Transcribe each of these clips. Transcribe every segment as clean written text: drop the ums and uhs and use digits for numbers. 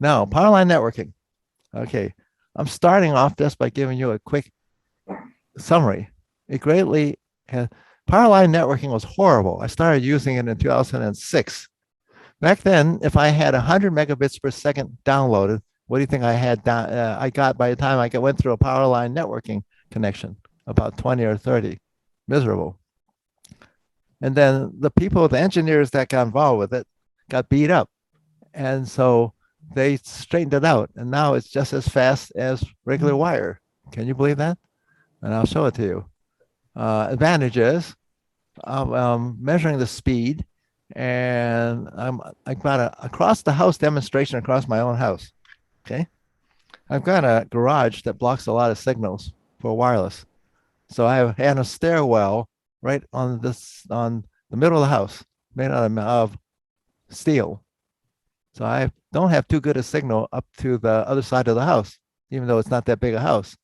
Now, Powerline Networking. Okay, I'm starting off just by giving you a quick summary. It greatly has, Powerline Networking was horrible. I started using it in 2006. Back then, if I had 100 megabits per second downloaded, what do you think I had I got by the time I went through a Powerline Networking connection? About 20 or 30. Miserable. And then the people, the engineers that got involved with it, got beat up. And so they straightened it out. And now it's just as fast as regular wire. Can you believe that? And I'll show it to you. Advantages of measuring the speed. And I've got a across the house demonstration across my own house. Okay. I've got a garage that blocks a lot of signals for wireless. So I had a stairwell right on the middle of the house, made out of steel. So I don't have too good a signal up to the other side of the house, even though it's not that big a house,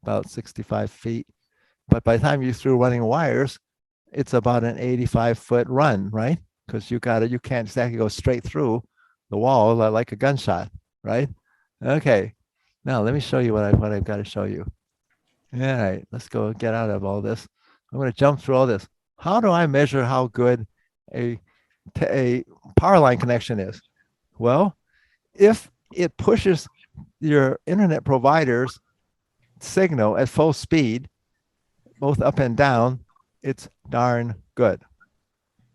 about 65 feet. But by the time you through running wires, it's about an 85-foot run, right? Because you can't exactly go straight through the wall like a gunshot, right? Okay. Now let me show you what I've got to show you. All right, let's go get out of all this. I'm going to jump through all this. How do I measure how good a power line connection is? Well, if it pushes your internet provider's signal at full speed, both up and down, it's darn good.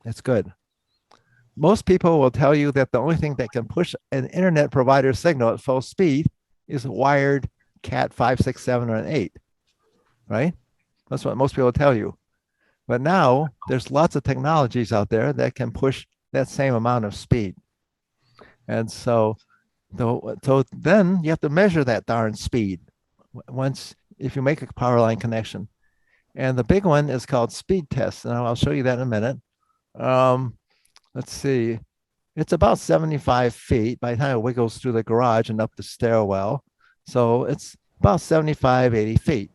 It's good. Most people will tell you that the only thing that can push an internet provider signal at full speed is wired Cat 5, 6, 7, or an 8, right? That's what most people tell you. But now there's lots of technologies out there that can push that same amount of speed. And so then you have to measure that darn speed if you make a power line connection. And the big one is called speed test. And I'll show you that in a minute. Let's see. It's about 75 feet by the time it wiggles through the garage and up the stairwell. So it's about 75, 80 feet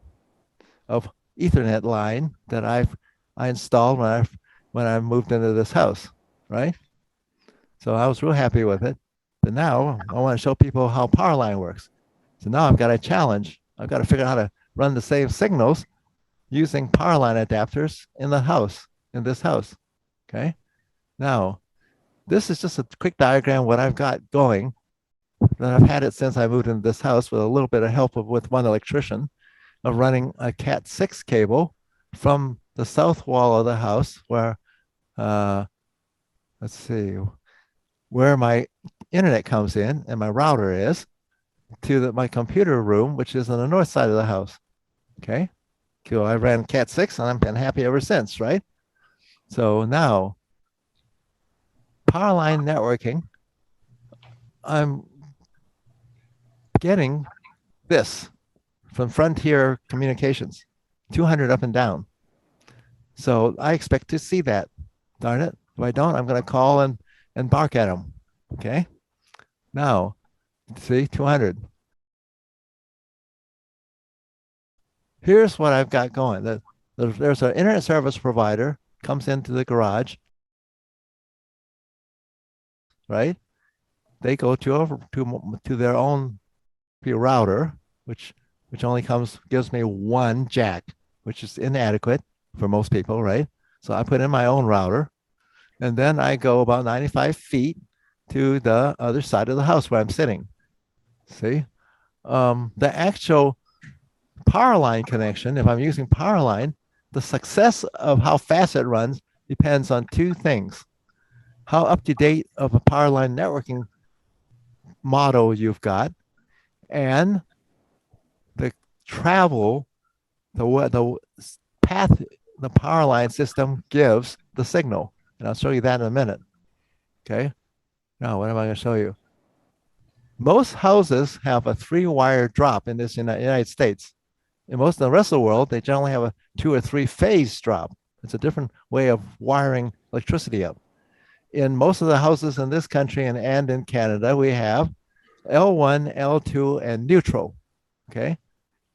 of Ethernet line that I installed when I moved into this house, right? So I was real happy with it. But now I want to show people how Powerline works. So now I've got a challenge. I've got to figure out how to run the same signals using Powerline adapters in this house. Okay. Now, this is just a quick diagram what I've got going. And I've had it since I moved into this house with a little bit of help with one electrician of running a Cat 6 cable from the south wall of the house where, let's see, where my internet comes in and my router is to my computer room, which is on the north side of the house. Okay. Cool. I ran Cat 6 and I've been happy ever since, right? So now, Powerline Networking, I'm getting this from Frontier Communications, 200 up and down. So I expect to see that. Darn it. If I don't, I'm going to call and bark at them. Okay. Now, see, 200. Here's what I've got going. There's an internet service provider comes into the garage, right? They go to their own router, which only gives me one jack, which is inadequate for most people, right? So I put in my own router, and then I go about 95 feet to the other side of the house where I'm sitting. See, the actual power line connection, if I'm using power line, the success of how fast it runs depends on two things: how up to date of a power line networking model you've got, and the travel, the path the power line system gives the signal. And I'll show you that in a minute. Okay. Now, what am I going to show you? Most houses have a 3-wire drop in this United States. In most of the rest of the world, they generally have a 2 or 3 phase drop. It's a different way of wiring electricity up. In most of the houses in this country and in Canada, we have L1, L2, and neutral. Okay.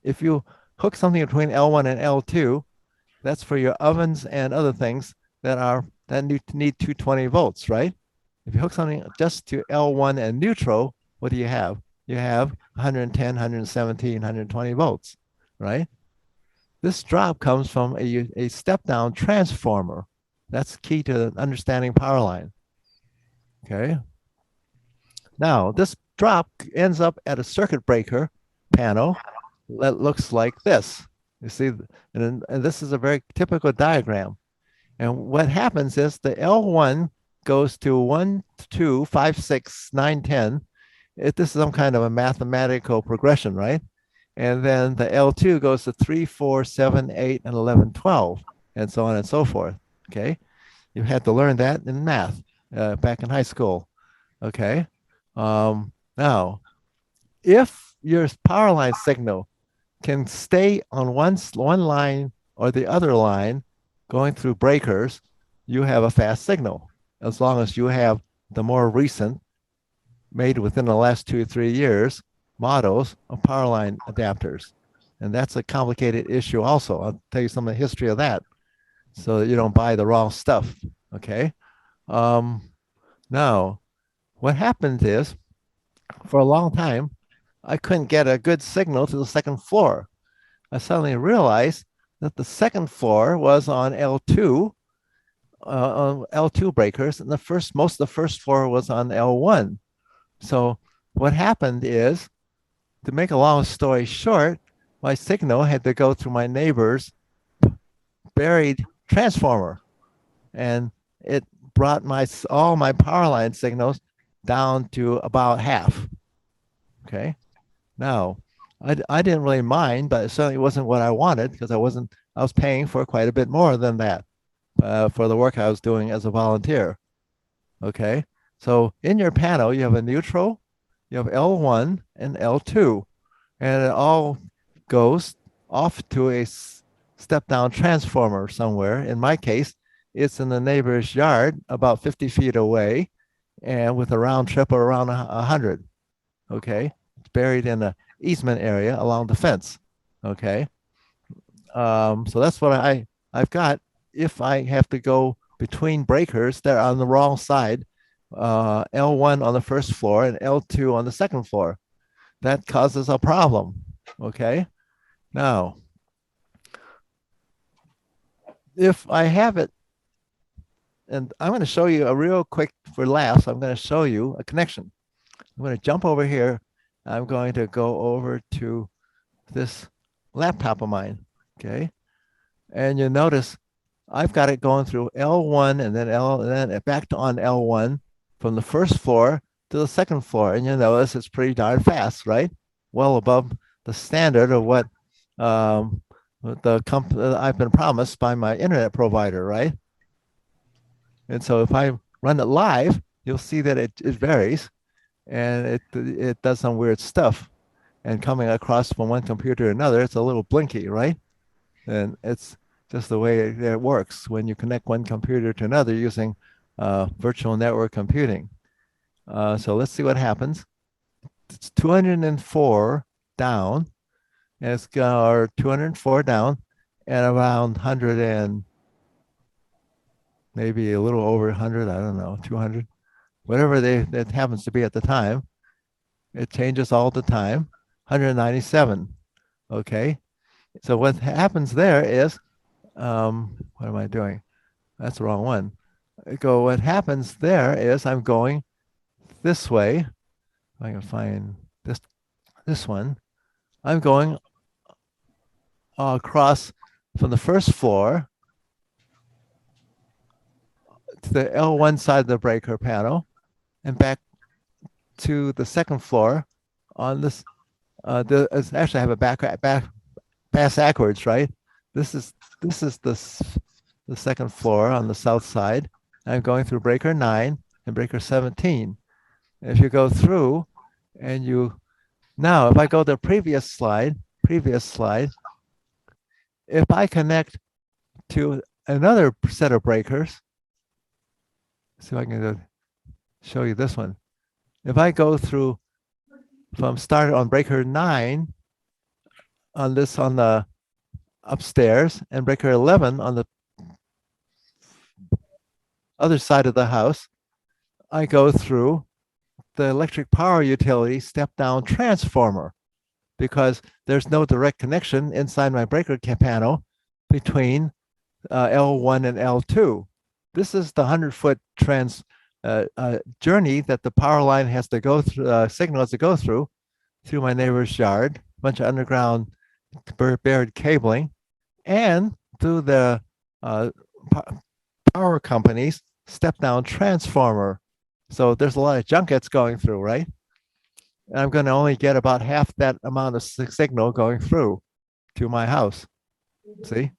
If you hook something between L1 and L2, that's for your ovens and other things that need 220 volts, right? If you hook something just to L1 and neutral, what do you have? You have 110, 117, 120 volts, right? This drop comes from a step-down transformer. That's key to understanding power line. Okay. Now, this drop ends up at a circuit breaker panel that looks like this. You see, and this is a very typical diagram. And what happens is the L1 goes to 1, 2, 5, 6, 9, 10. This is some kind of a mathematical progression, right? And then the L2 goes to 3, 4, 7, 8, and 11, 12, and so on and so forth. Okay. You had to learn that in math back in high school. Okay. Now, if your power line signal can stay on one line or the other line going through breakers, you have a fast signal, as long as you have the more recent, made within the last 2 or 3 years, models of power line adapters. And that's a complicated issue also. I'll tell you some of the history of that so that you don't buy the wrong stuff. Okay. Now, what happened is, for a long time, I couldn't get a good signal to the second floor. I suddenly realized that the second floor was on L2 breakers, and most of the first floor was on L1. So what happened is, to make a long story short, my signal had to go through my neighbor's buried transformer, and it brought all my power line signals down to about half. Okay. Now, I didn't really mind, but it certainly wasn't what I wanted, because I was paying for quite a bit more than that for the work I was doing as a volunteer. Okay. So in your panel, you have a neutral, you have L1 and L2, and it all goes off to a step down transformer somewhere. In my case, it's in the neighbor's yard about 50 feet away, and with a round trip of around 100. Okay. It's buried in a easement area along the fence. Okay. So that's what I've got. If I have to go between breakers, they're on the wrong side, L1 on the first floor and L2 on the second floor. That causes a problem. Okay. Now, if I have it, and I'm going to show you a real quick, for laughs, I'm going to show you a connection. I'm going to jump over here. I'm going to go over to this laptop of mine. Okay. And you notice I've got it going through L1 and then back to on L1 from the first floor to the second floor. And you notice it's pretty darn fast, right? Well above the standard of what the company I've been promised by my internet provider, right? And so if I run it live, you'll see that it varies, and it does some weird stuff. And coming across from one computer to another, it's a little blinky, right? And it's just the way it works when you connect one computer to another using virtual network computing. So let's see what happens. It's 204 down, and it's got 204 down, and around 100 and maybe a little over 100, I don't know, 200, whatever that happens to be at the time. It changes all the time. 197. Okay. So what happens there is, what am I doing? That's the wrong one. What happens there is I'm going this way. If I can find this one. I'm going across from the first floor to the L1 side of the breaker panel and back to the second floor on this. Actually, I have a back backwards, right? This is the second floor on the south side. I'm going through breaker 9 and breaker 17. And if you go through and now if I go to the previous slide, if I connect to another set of breakers, see if I can show you this one. If I go through from started on breaker 9 on the upstairs and breaker 11 on the other side of the house, I go through the electric power utility step-down transformer because there's no direct connection inside my breaker panel between L1 and L2. This is the 100-foot journey that the power line has to go through, signal has to go through my neighbor's yard, a bunch of underground buried cabling, and through the power company's step-down transformer. So there's a lot of junk that's going through, right? And I'm going to only get about half that amount of signal going through to my house. See?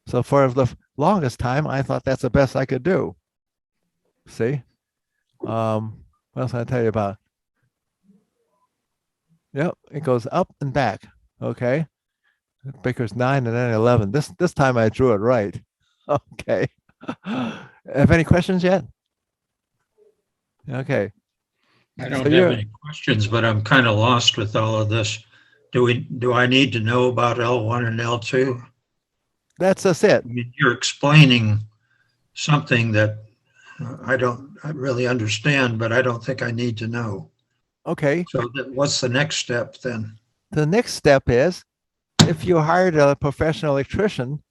So for the longest time, I thought that's the best I could do. See? What else can I tell you about? Yep, it goes up and back. Okay. Baker's 9 and then 11. This time I drew it right. Okay. Have any questions yet? Okay. I don't have any questions, but I'm kind of lost with all of this. Do I need to know about L1 and L2? That's just it. I mean, you're explaining something that I really understand, but I don't think I need to know. Okay. So what's the next step then? The next step is if you hired a professional electrician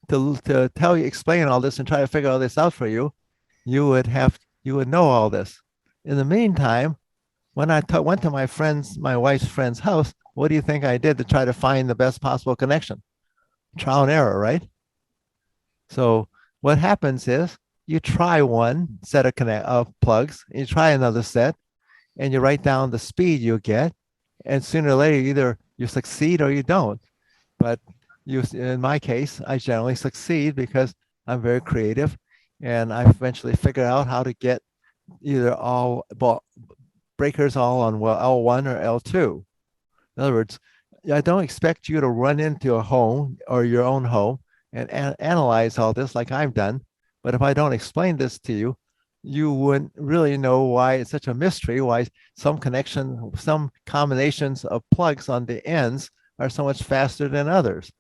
to tell you, explain all this and try to figure all this out for you, you would know all this. In the meantime, when I went to my wife's friend's house, what do you think I did to try to find the best possible connection? Trial and error, right? So what happens is you try one set of plugs, you try another set, and you write down the speed you get, and sooner or later either you succeed or you don't. But in my case, I generally succeed because I'm very creative, and I eventually figure out how to get either all breakers all on L1 or L2. In other words, I don't expect you to run into a home or your own home and analyze all this like I've done. But if I don't explain this to you, you wouldn't really know why it's such a mystery, why some combinations of plugs on the ends are so much faster than others.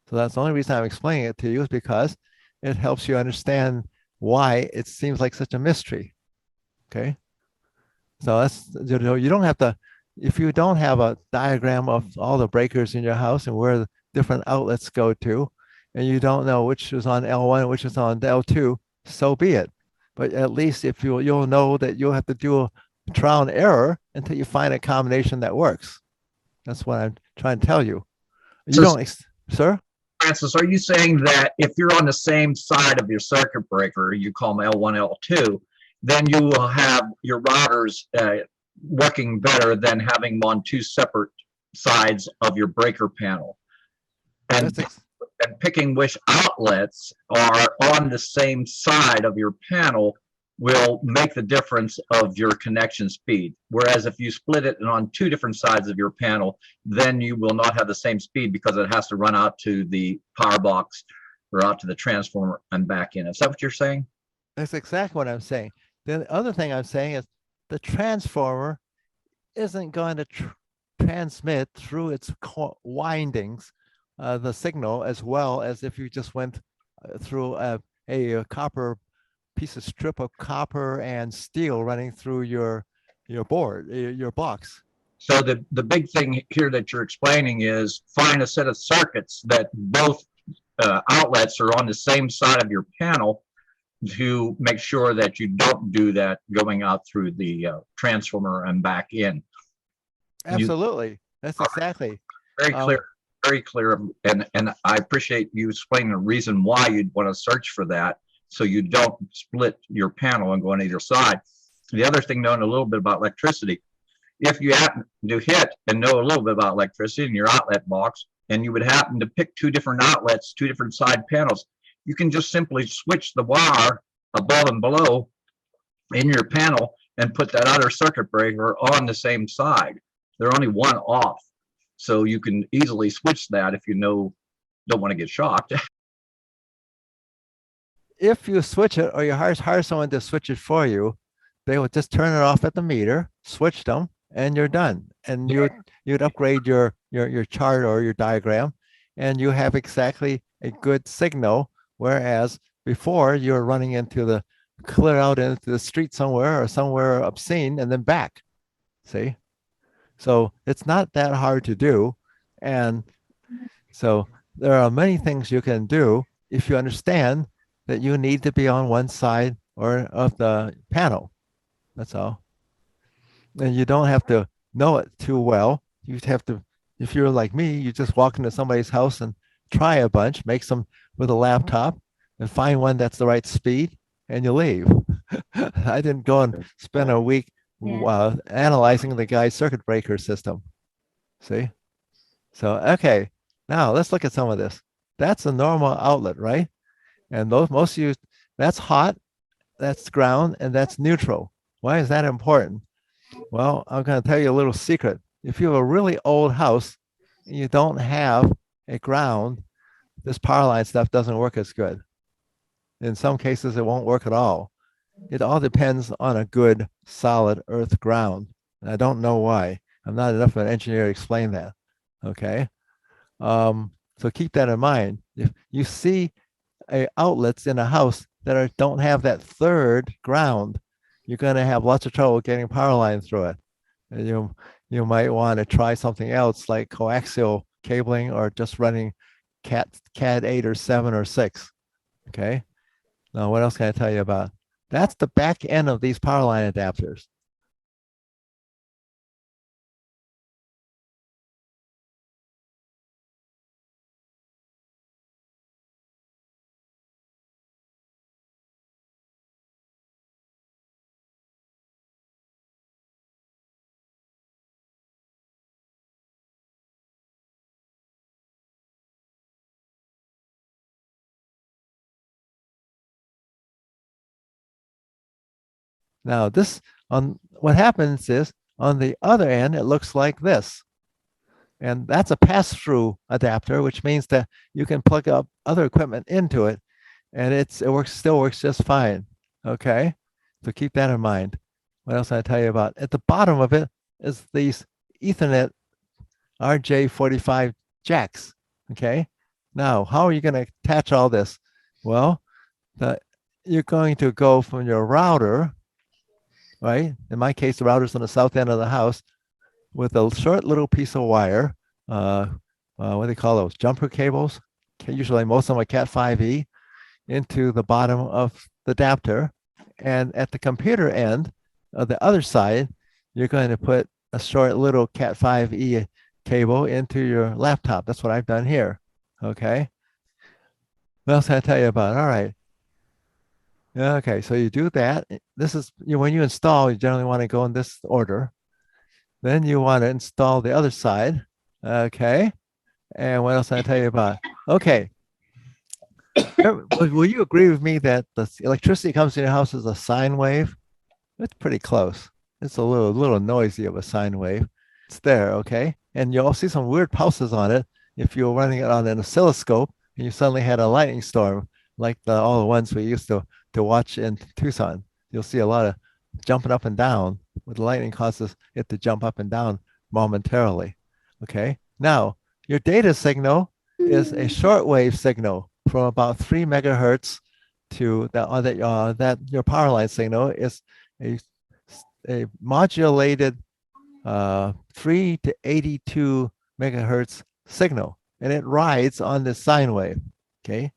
So that's the only reason I'm explaining it to you, is because it helps you understand why it seems like such a mystery. Okay. So you don't have to, if you don't have a diagram of all the breakers in your house and where the different outlets go to, and you don't know which is on L1, which is on L2, so be it. But at least if you'll know that you'll have to do a trial and error until you find a combination that works. That's what I'm trying to tell you. Sir? Francis, are you saying that if you're on the same side of your circuit breaker, you call them L1, L2, then you will have your routers working better than having them on two separate sides of your breaker panel? And picking which outlets are on the same side of your panel will make the difference of your connection speed. Whereas if you split it on two different sides of your panel, then you will not have the same speed because it has to run out to the power box or out to the transformer and back in. Is that what you're saying? That's exactly what I'm saying. The other thing I'm saying is the transformer isn't going to transmit through its windings the signal as well as if you just went through a copper piece of strip of copper and steel running through your board, your box. So the big thing here that you're explaining is find a set of circuits that both outlets are on the same side of your panel to make sure that you don't do that going out through the transformer and back in. Absolutely. That's exactly. Very clear. Very clear. And I appreciate you explaining the reason why you'd want to search for that, so you don't split your panel and go on either side. The other thing, knowing a little bit about electricity, if you happen to hit and know a little bit about electricity in your outlet box, and you would happen to pick two different outlets, two different side panels, you can just simply switch the wire above and below in your panel and put that other circuit breaker on the same side. They're only one off. So you can easily switch that if you don't want to get shocked. If you switch it or you hire someone to switch it for you, they will just turn it off at the meter, switch them, and you're done. And you'd upgrade your chart or your diagram, and you have exactly a good signal. Whereas before you're running into the clear out into the street somewhere or somewhere obscene and then back. See? So it's not that hard to do. And so there are many things you can do if you understand that you need to be on one side or of the panel. That's all. And you don't have to know it too well. You just have to, if you're like me, you just walk into somebody's house and try a bunch, make some with a laptop and find one that's the right speed and you leave. I didn't go and spend a week analyzing the guy's circuit breaker system. See? So, okay, now let's look at some of this. That's a normal outlet, right? And those most of you, that's hot, that's ground, and that's neutral. Why is that important? Well, I'm going to tell you a little secret. If you have a really old house and you don't have a ground, this power line stuff doesn't work as good. In some cases, it won't work at all. It all depends on a good, solid earth ground. And I don't know why. I'm not enough of an engineer to explain that. Okay. So keep that in mind. If you see outlets in a house that don't have that third ground, you're going to have lots of trouble getting power line through it. And you might want to try something else like coaxial cabling or just running CAD 8 or 7 or 6. Okay. Now, what else can I tell you about? That's the back end of these power line adapters. Now, what happens is on the other end, it looks like this. And that's a pass-through adapter, which means that you can plug up other equipment into it and it still works just fine. Okay. So keep that in mind. What else can I tell you about? At the bottom of it is these Ethernet RJ45 jacks. Okay. Now, how are you going to attach all this? Well, you're going to go from your router, right? In my case, the router's on the south end of the house with a short little piece of wire. What do they call those? Jumper cables. Usually most of them are Cat 5e into the bottom of the adapter. And at the computer end, the other side, you're going to put a short little Cat 5e cable into your laptop. That's what I've done here. Okay. What else can I tell you about? All right. Okay, so you do that. This is when you install, you generally want to go in this order. Then you want to install the other side. Okay. And what else can I tell you about? Okay. Will you agree with me that the electricity comes in your house as a sine wave? It's pretty close. It's a little noisy of a sine wave. It's there, okay? And you'll see some weird pulses on it if you're running it on an oscilloscope and you suddenly had a lightning storm like all the ones we used to watch in Tucson. You'll see a lot of jumping up and down. With the lightning causes it to jump up and down momentarily. Okay. Now, your data signal is a shortwave signal from about 3 megahertz to that your power line signal is a modulated 3 to 82 megahertz signal, and it rides on the sine wave. Okay.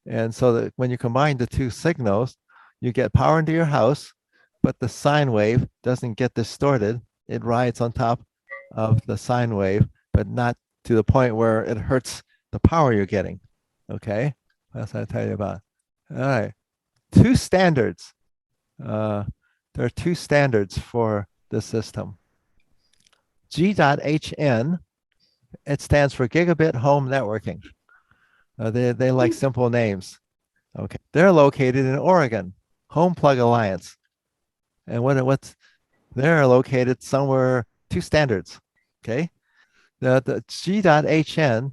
And so that when you combine the two signals, you get power into your house, but the sine wave doesn't get distorted. It rides on top of the sine wave, but not to the point where it hurts the power you're getting. Okay, that's what I tell you about. All right, two standards. There are two standards for the system. G.HN, it stands for Gigabit Home Networking. They like simple names. Okay, they're located in Oregon, Home Plug Alliance. And they're located somewhere, two standards. Okay, the G.HN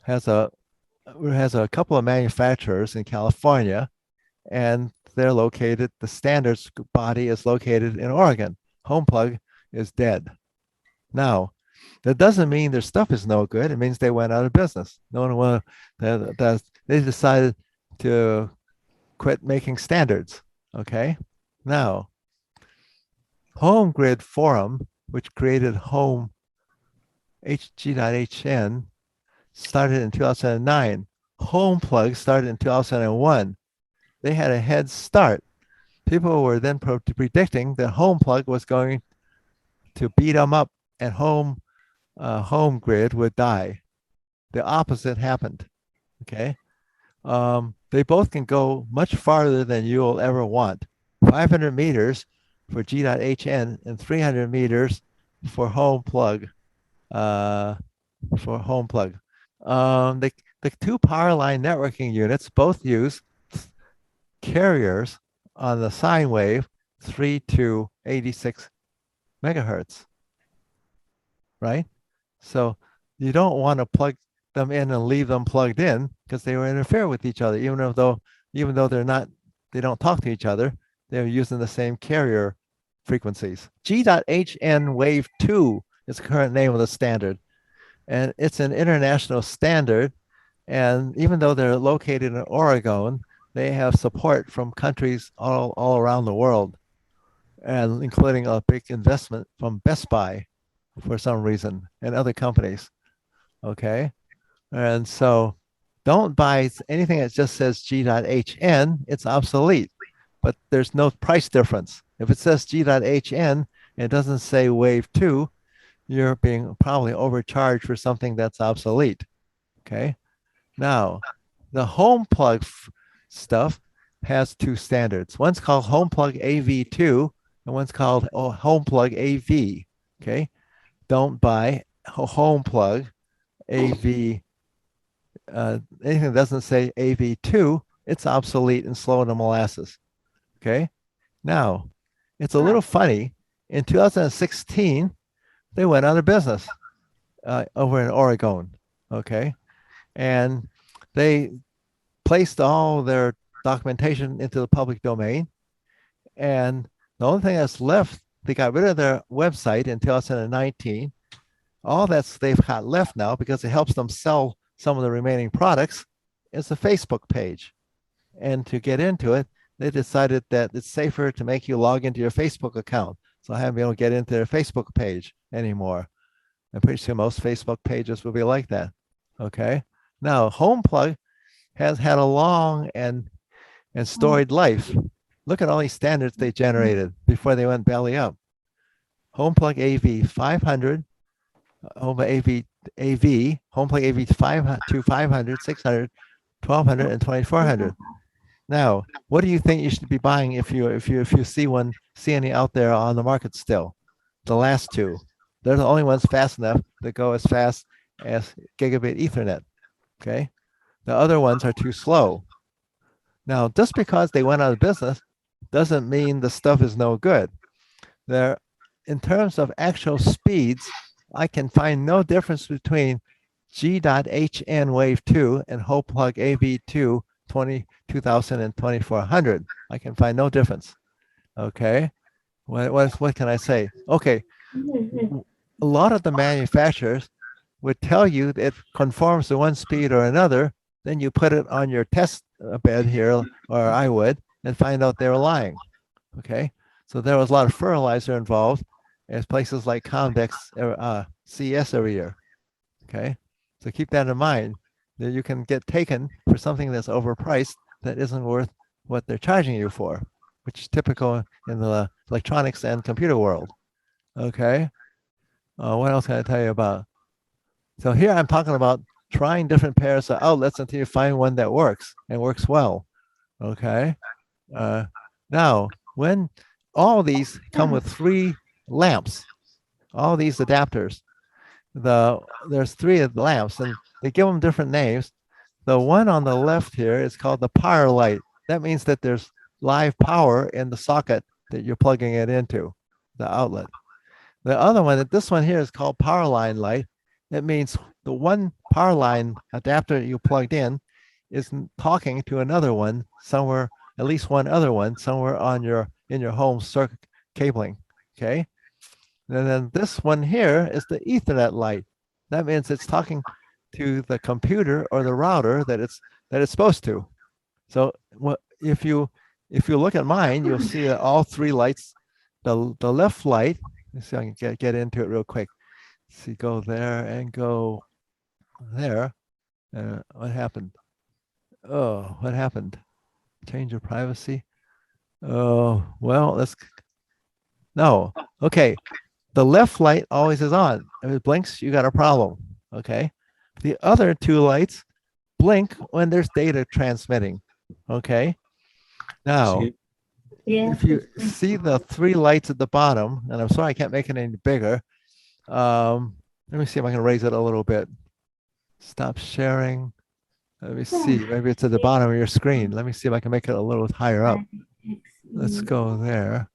has a couple of manufacturers in California, and they're located. The standards body is located in Oregon. Home Plug is dead. Now, that doesn't mean their stuff is no good. It means they went out of business. No one they decided to quit making standards. Okay. Now, Home Grid Forum, which created Home HG.HN, started in 2009. Home Plug started in 2001. They had a head start. People were then predicting that Home Plug was going to beat them up and Home Grid would die. The opposite happened. Okay. They both can go much farther than you'll ever want. 500 meters for G.HN and 300 meters for Home Plug. The two Powerline networking units both use carriers on the sine wave 3 to 86 megahertz, right? So you don't want to plug them in and leave them plugged in because they will interfere with each other, even though they don't talk to each other. They're using the same carrier frequencies. G.HN Wave 2 is the current name of the standard, and it's an international standard. And even though they're located in Oregon, they have support from countries all around the world, and including a big investment from Best Buy for some reason and other companies. Okay. And so don't buy anything that just says G.HN, it's obsolete, but there's no price difference. If it says G.HN and it doesn't say Wave 2, you're being probably overcharged for something that's obsolete. Okay. Now, the Home Plug stuff has two standards. One's called Home Plug AV2 and one's called Home Plug AV. Okay. Don't buy Home Plug AV. Anything that doesn't say AV2, it's obsolete and slow to molasses. Okay. Now, it's a little funny. In 2016, they went out of business over in Oregon. Okay. And they placed all their documentation into the public domain. And the only thing that's left, they got rid of their website in 2019. All that's they've got left now, because it helps them sell some of the remaining products, is the Facebook page. And to get into it, they decided that it's safer to make you log into your Facebook account. So I haven't been able to get into their Facebook page anymore. I'm pretty sure most Facebook pages will be like that. Okay. Now, Home Plug has had a long and storied life. Look at all these standards they generated before they went belly up. Home Plug AV 500, Home Plug AV 500, 600, 1200, and 2400. Now, what do you think you should be buying if you see any out there on the market still? The last two. They're the only ones fast enough to go as fast as gigabit Ethernet. Okay. The other ones are too slow. Now, just because they went out of business doesn't mean the stuff is no good. In terms of actual speeds, I can find no difference between G.HN Wave 2 and Home Plug AV2 2000 and 2400. I can find no difference. Okay. What can I say? Okay. A lot of the manufacturers would tell you that it conforms to one speed or another. Then you put it on your test bed here, or I would, and find out they were lying. Okay. So there was a lot of fertilizer involved as places like Convex CS every year. Okay. So keep that in mind, that you can get taken for something that's overpriced that isn't worth what they're charging you for, which is typical in the electronics and computer world. Okay. What else can I tell you about? So here I'm talking about trying different pairs of outlets until you find one that works and works well. Okay. Now, when all these come with 3 lamps, all these adapters, there's 3 of the lamps, and they give them different names. The one on the left here is called the power light. That means that there's live power in the socket that you're plugging it into, the outlet. The other one, this one here, is called power line light. That means the one power line adapter you plugged in is talking to another one somewhere, at least one other one somewhere in your home circuit cabling. Okay. And then this one here is the Ethernet light. That means it's talking to the computer or the router that it's supposed to. So if you look at mine, you'll see that all three lights, the left light, let's see if I can get into it real quick. See, go there and go there. What happened? Oh, what happened? Change of privacy. Oh, well, no. Okay. The left light always is on. If it blinks, you got a problem. Okay. The other two lights blink when there's data transmitting. Okay. Now, if you see the three lights at the bottom, and I'm sorry I can't make it any bigger. Let me see if I can raise it a little bit. Stop sharing. Let me see. Maybe it's at the bottom of your screen. Let me see if I can make it a little higher up. Let's go there.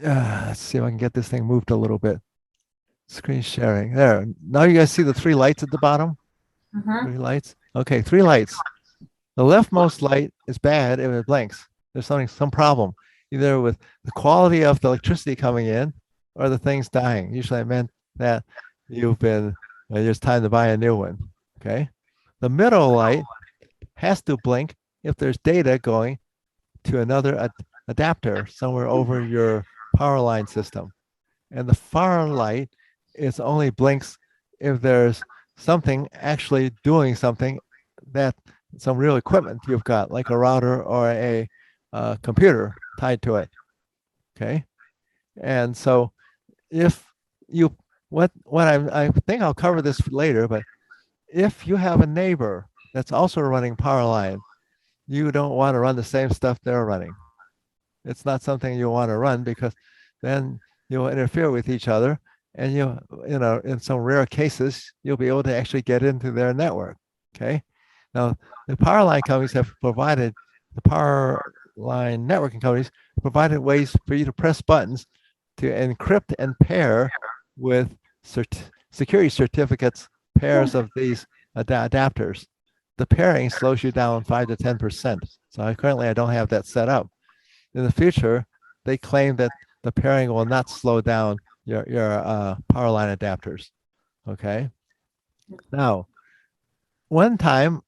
Let's see if I can get this thing moved a little bit. Screen sharing. There. Now you guys see the three lights at the bottom? Three lights. Okay, three lights. The leftmost light is bad if it blinks. There's some problem, either with the quality of the electricity coming in or the thing's dying. Usually it meant that there's time to buy a new one. Okay. The middle light has to blink if there's data going to another adapter somewhere over your power line system. And the far light is only blinks if there's something actually doing something, that some real equipment you've got, like a router or a computer tied to it. Okay. And so if you, I think I'll cover this later, but if you have a neighbor that's also running power line, you don't want to run the same stuff they're running. It's not something you want to run, because then you'll interfere with each other, and in some rare cases, you'll be able to actually get into their network. Okay. Now, the power line companies have provided, the power line networking companies provided ways for you to press buttons to encrypt and pair with security certificates, pairs of these adapters. The pairing slows you down 5 to 10%. So currently I don't have that set up. In the future, they claim that the pairing will not slow down your power line adapters. Okay. Now, one time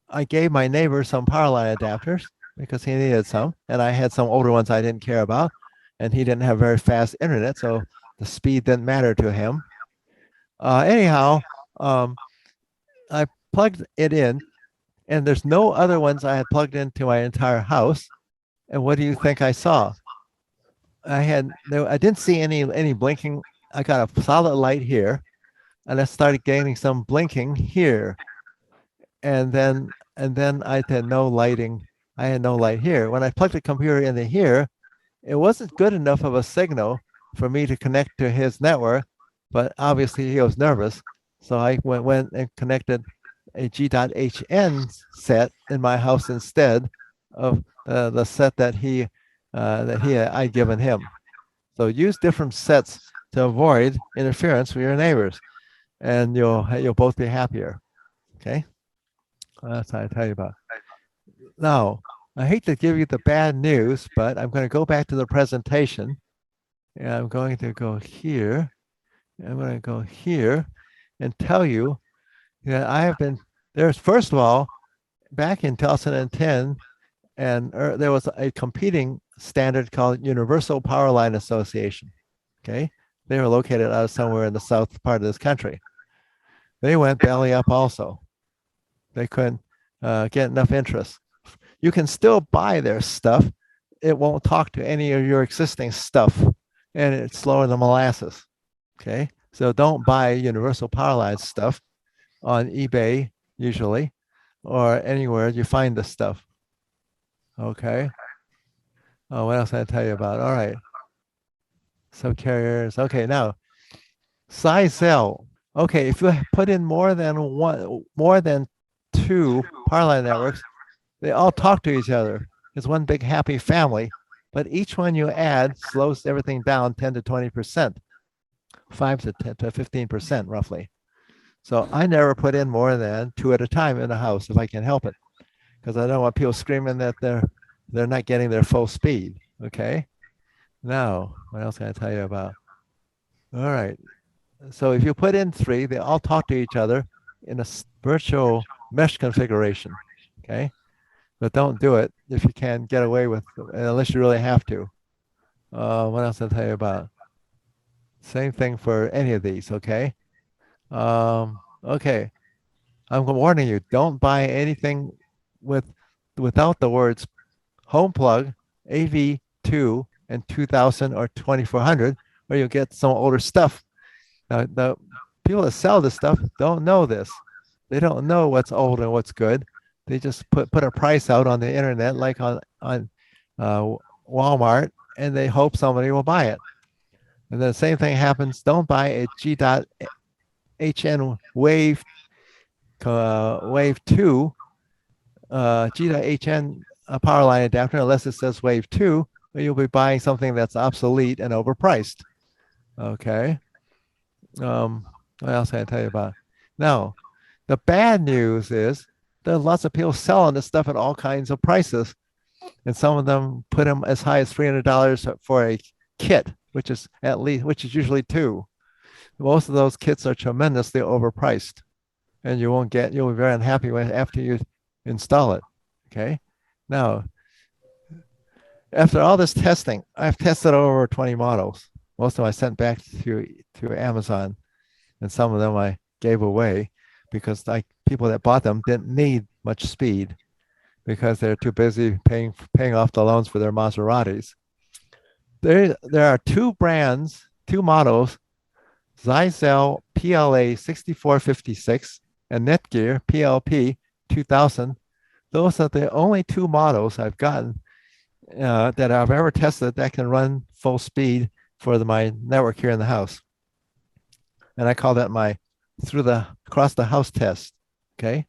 I gave my neighbor some power line adapters because he needed some, and I had some older ones I didn't care about, and he didn't have very fast internet, so the speed didn't matter to him. Anyhow, I plugged it in, and there's no other ones I had plugged into my entire house. And what do you think I saw? I didn't see any blinking. I got a solid light here, and I started gaining some blinking here, and then I had no lighting. I had no light here. When I plugged the computer into here, it wasn't good enough of a signal for me to connect to his network, but obviously he was nervous, so I went and connected a G.HN set in my house instead of the set that I'd given him. So use different sets to avoid interference with your neighbors, and you'll both be happier. Okay, that's what I tell you about. Now, I hate to give you the bad news, but I'm going to go back to the presentation, and I'm going to go here. I'm going to go here and tell you that I have been there's first of all, back in 2010, and there was a competing standard called Universal Power Line Association. Okay, they were located out of somewhere in the south part of this country. They went belly up also. They couldn't get enough interest. You can still buy their stuff. It won't talk to any of your existing stuff, and it's slower than molasses. Okay, so don't buy Universal Power Line stuff on eBay usually, or anywhere you find this stuff. Okay. Oh, what else can I tell you about? All right. Subcarriers. Okay, now size cell. Okay, if you put in more than two power line networks, they all talk to each other. It's one big happy family, but each one you add slows everything down 10 to 20%, 5 to 10 to 15% roughly. So I never put in more than two at a time in a house if I can help it, because I don't want people screaming that they're not getting their full speed. Okay. Now, what else can I tell you about? All right. So if you put in three, they all talk to each other in a virtual mesh configuration. Okay. but don't do it if you can get away with, unless you really have to. What else I'll tell you about? Same thing for any of these, okay? Okay, I'm warning you, don't buy anything with without the words home plug, AV2, and 2000 or 2400, or you'll get some older stuff. Now, the people that sell this stuff don't know this. They don't know what's old and what's good. They just put a price out on the internet, like on Walmart, and they hope somebody will buy it. And then the same thing happens. Don't buy a G.HN Wave 2 G.HN power line adapter unless it says Wave 2, or you'll be buying something that's obsolete and overpriced. Okay. What else can I tell you about? Now, the bad news is there are lots of people selling this stuff at all kinds of prices, and some of them put them as high as $300 for a kit, which is usually two. Most of those kits are tremendously overpriced, and you'll be very unhappy after you install it. Okay. Now, after all this testing, I've tested over 20 models. Most of them I sent back to Amazon, and some of them I gave away because people that bought them didn't need much speed because they're too busy paying off the loans for their Maseratis. There are two models, Zyxel PLA 6456 and Netgear PLP 2000. Those are the only two models I've gotten that I've ever tested that can run full speed for my network here in the house. And I call that my across the house test. Okay.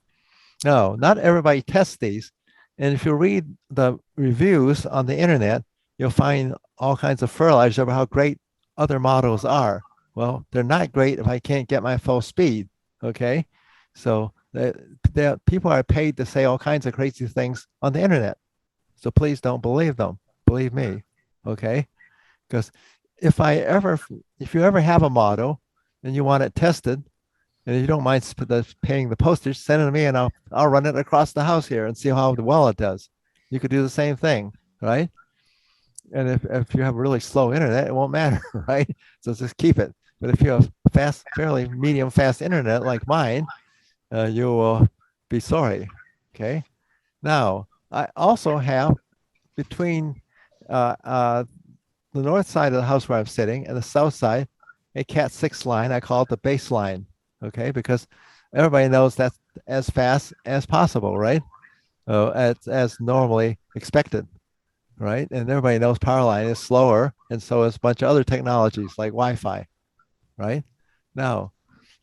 No, not everybody tests these. And if you read the reviews on the internet, you'll find all kinds of fertilizers about how great other models are. Well, they're not great if I can't get my full speed. Okay. So people are paid to say all kinds of crazy things on the internet. So please don't believe them. Believe me. Okay. Because if you ever have a model and you want it tested, and if you don't mind paying the postage, send it to me and I'll run it across the house here and see how well it does. You could do the same thing, right? And if you have really slow internet, it won't matter, right? So just keep it. But if you have fairly medium fast internet like mine, you will be sorry. Okay. Now, I also have between the north side of the house where I'm sitting and the south side, a Cat 6 line. I call it the base line. Okay. Because everybody knows that's as fast as possible, right? As normally expected, right? And everybody knows Powerline is slower, and so is a bunch of other technologies like Wi-Fi, right? Now,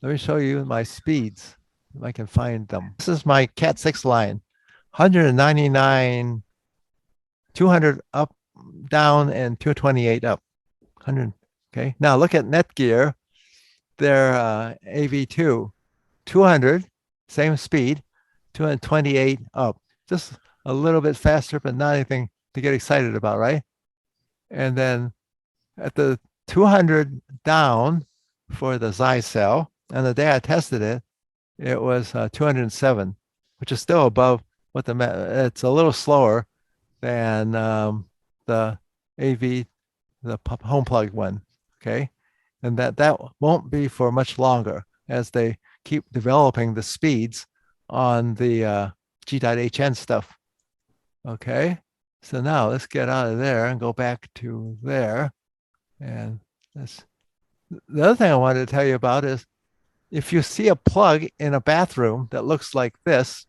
let me show you my speeds, if I can find them. This is my Cat 6 line, 199, 200 up, down, and 228 up. 100. Okay. Now look at Netgear. Their AV2, 200, same speed, 228 up. Just a little bit faster, but not anything to get excited about, right? And then at the 200 down for the Zyxel, and the day I tested it, it was 207, which is still above what it's a little slower than the AV, the home plug one, okay? And that won't be for much longer as they keep developing the speeds on the G.HN stuff, okay? So now let's get out of there and go back to there. And the other thing I wanted to tell you about is if you see a plug in a bathroom that looks like this,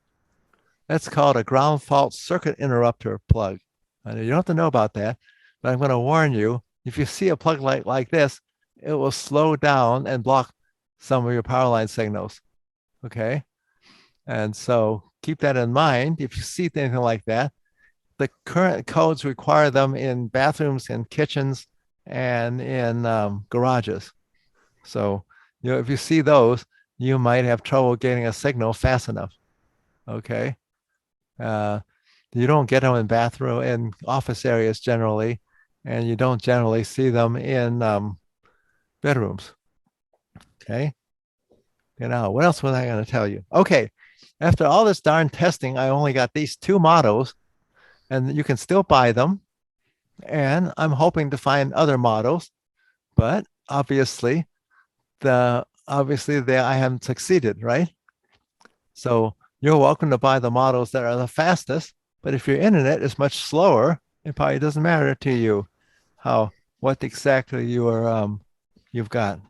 that's called a ground fault circuit interrupter plug. I know you don't have to know about that, but I'm going to warn you, if you see a plug like this, it will slow down and block some of your power line signals. Okay. And so keep that in mind. If you see anything like that, the current codes require them in bathrooms and kitchens and in garages. So, if you see those, you might have trouble getting a signal fast enough. Okay. You don't get them in office areas generally, and you don't generally see them in bedrooms. Okay. What else was I going to tell you? Okay. After all this darn testing, I only got these two models, and you can still buy them. And I'm hoping to find other models, but obviously I haven't succeeded, right? So you're welcome to buy the models that are the fastest, but if your internet is much slower, it probably doesn't matter to you what exactly you've got.